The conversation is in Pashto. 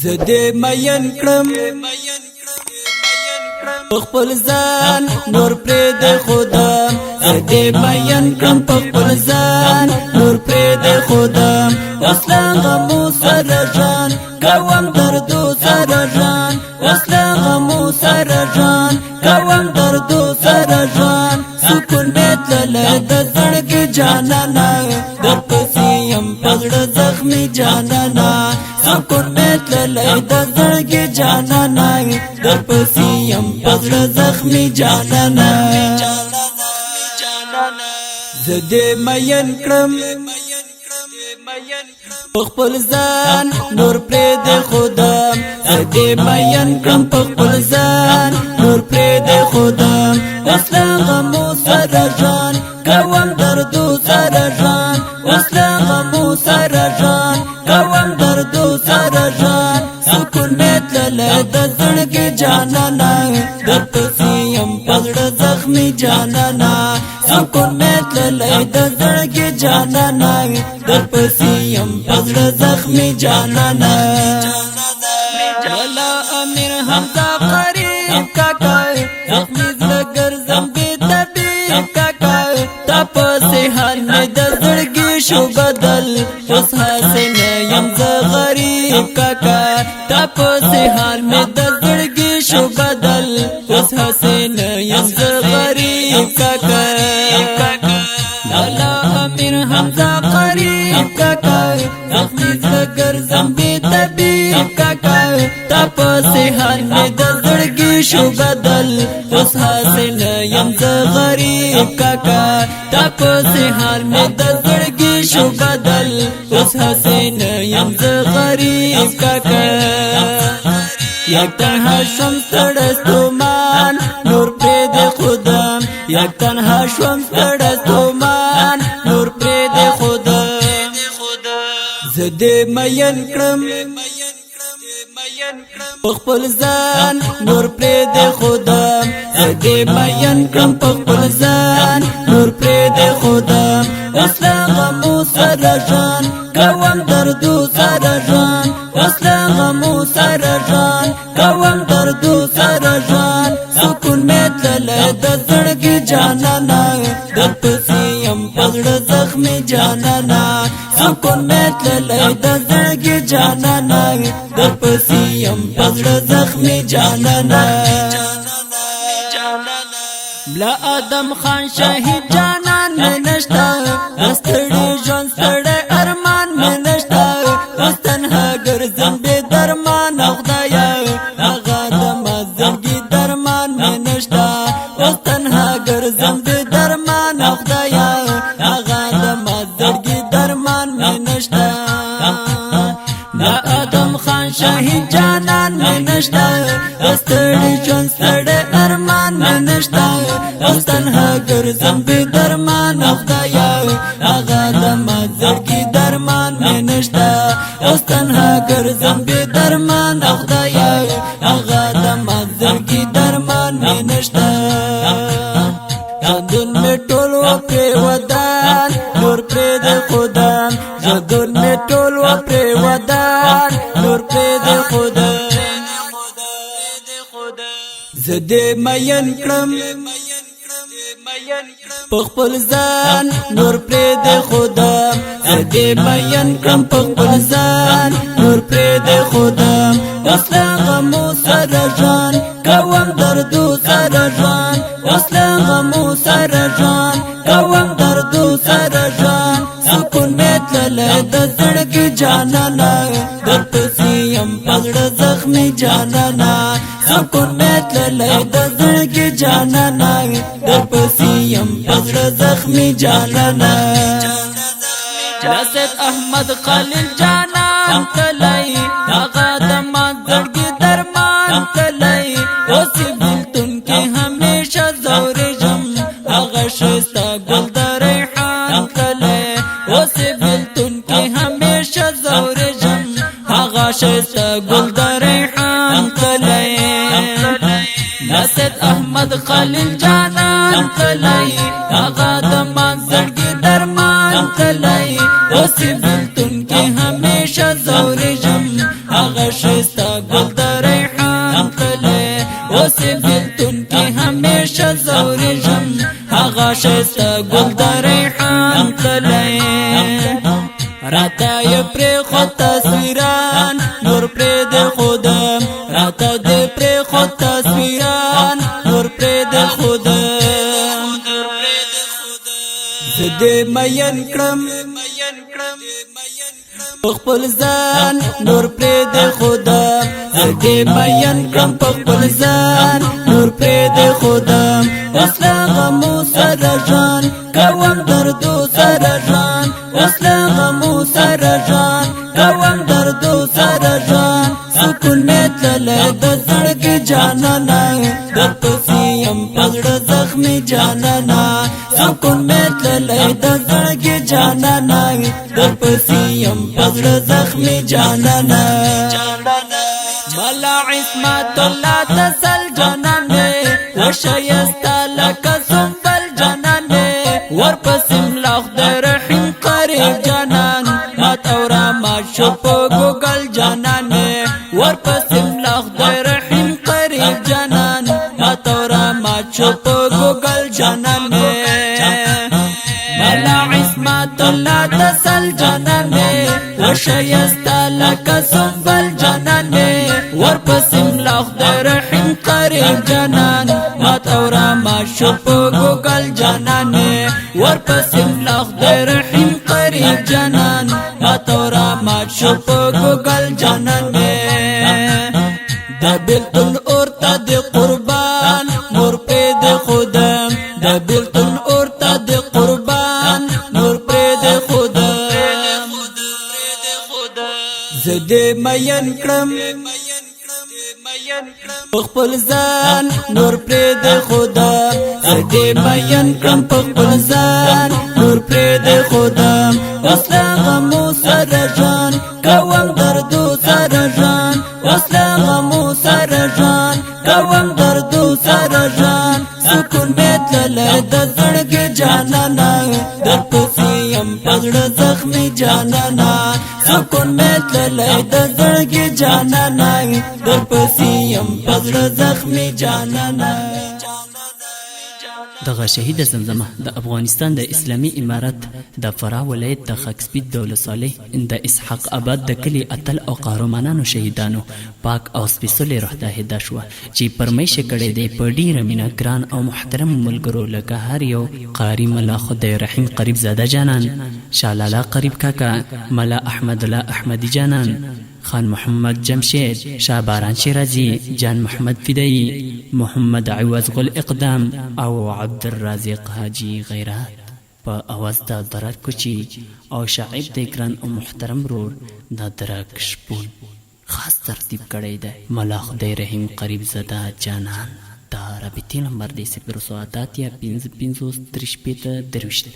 زدې مین کړم خپل ځان نور پرې د خدا زدې مین کړم خپل ځان نور پرې د خدا وصله غمو سره جان کوم دردو سره جان وصله غمو سره جان کوم دردو سره جان سکون متل د زړګي جانانا در پسې يم پزړه زخمي جانانا سکون متل د زړګي جانانا در پسې يم پزړه زخمي جانانا زدې مین کړم خپل ځان نور پرې د خدا زدې مین کړم خپل ځان نور پرې د خدا وصله غمو سره جان کوم دردو سره جان وصله غمو سره جان کوم دردو سره جان سکون متل د زړګي جانانا در پسې يم پزړه زخمي جانانا سکون متل د زړګي جانانا در پسې يم پزړه زخمي جانانا ولا امیر حمزه قریب کاکا زخمي زګر زمبي طبيب کاکا تاسو حال مې د زړګي شو بدل اوس حسین يم ز غریب کاکا تاسو حال مې د زړګي شو بدل اوس حسین يم ز غریب کاکا لالا امیر حمزه قریب کاکا زخمي زګر زمبي طبيب کاکا تاسو حال مې د زړګي شو بدل اوس حسین يم ز غریب کاکا تاسو حال مې د زړګي شو بدل اوس حسین يم ز غریب کاکا یک تنها شوم ستړستومان نور پرې د خدا یک تنها شوم ستړستومان نور پرې د خدا زدې مین کړم خپل ځان نور پرې د خدا زدې مین کړم خپل ځان نور پرې د خدا وصله غمو سره جان کوم دردو سره جان وصله غمو سره جان کوم دردو سره جان سکون متل د زړګي جانانا در پسې يم پزړه زخمي جانانا سکون متل د زړګي جانانا در پسې يم پزړه زخمي جانانا بلا آدم خان شهید جانان میں نشتا استړي ژوند ستړي ارمان میں نشتا تنها ګرځم بے درمان خدایا هغه د مزګي درمان میں نشتا تنها ګرځم بے درمان خدایا هغه د مزګي درمان میں نشتا بلا آدم خان شهید جانان میں نشتا استړي ژوند ستړي ارمان میں نشتا تنها ګرځم بے درمان خدایا هغه د مزګي درمان میں نشتا تنها ګرځم بے درمان خدایا هغه د مزګي درمان میں نشتا ژوندون میں ټول په ودان نور پرې د خدا ژوندون میں ټول په ودان نور پرې د خدا زدې مین کړم خپل ځان نور پرې د خدا زدې مین کړم خپل ځان نور پرې د خدا وصله غمو سره جان کوم دردو سره جان وصله غمو سره جان کوم دردو سره جان سکون متل د زړګي جانانا در پسې يم پزړه زخمي جانانا سکون متل د زړګي جانانا در پسې يم پزړه زخمي جانانا جلست احمد خلیل جانان تلای هغه د مزګي درمان تلای اوس بلتون کې همیشه زور جم هغه شستا ګل د ریحان تلای اوس بلتون کې همیشه زور جم هغه شستا ګل د ریحان تلای جلست احمد خلیل جانان تلای هغه د مزګي درمان تلای اوس بلتون کې همیشه زور جم هغه شستا گل د ریحان تلے اوسې بیلتون کې همیشه زوري ژم هغه شستا گل د ریحان تلے راته یې پرېښود تصویران نور پرېښودم راته دې پرېښود تصویران نور پرېښودم زه دې مین کړم په خپل ځان نور پرېښودم زه دې مین کړم په خپل ځان نور پرېښودم اوس له غمو سره ژوند کوم دردو سره ژوند اوس له غمو سره ژوند کوم دردو سره ژوند سکون مې تللی د زړګي جانانه درپسې یم په زړه زخمي جانانه سکون مې تللی د زړګي جانانه درپسې یم په زړه زخمي جانانه ملا عصمت الله تسل جانان مې وشایسته لکه سنبل جانان مې ورپسې ملا خدای رحیم قریب جانان مات او رامات شو په ګوګل جانان مې ورپسې ملا خدای رحیم قریب جانان مات او رامات شو په ګوګل جانان مې ملا عصمت الله تسل جانان مې وشایسته لکه سنبل جانان مې ورپسې ملا خدای رحیم قریب جانان مات او رامات شو په ګوګل جانان مې ورپسې ملا خدای رحیم قریب جانان مات او رامات شو په ګوګل جانان مې د بیلتون اور ته د قربان نور پرېښودم د بیلتون اور ته د قربان نور پرېښودم زه دې مین کړم په خپل ځان نور پرېښودم زه دې مین کړم په خپل ځان نور پرېښودم اوس له غمو سره ژوند کوم دردو سره ژوند اوس له غمو سره ژوند کوم دردو سره ژوند سکون مې تللی د زړګي جانانه درپسې یم په زړه زخمي جانانه سکون مې تللی د زړګي جانانه درپسې یم په زړه زخمي جانانه دغه شهید زمزمه د افغانستان د اسلامي امارت د فراه ولایت د خاکسپید د ولسوالۍ د اسحاق آباد د کلي اتل او قهرمانانو شهیدانو پاک او سپېڅلې روح ته هدا شوه چې فرمایش کړی دی په ډېره مینه ګران او محترم ملګرو لکه هر یو قاري ملا خدای رحیم قریب زاده جانان شالالا قریب کاکا ملا احمد الله احمدی جانان خان محمد جمشید شاباران شیرازی جان محمد فدایی محمد عوض غل اقدام او عبد الرازق حاجی غیرات په اواز د برات کوچی او شاعب د ګران او محترم رور د درک شپون خاص ترتیب کړی دی ملا خدای رحیم قریب زاده جانان دا رابطې نمبر دی 0 یا 55 30 درویشت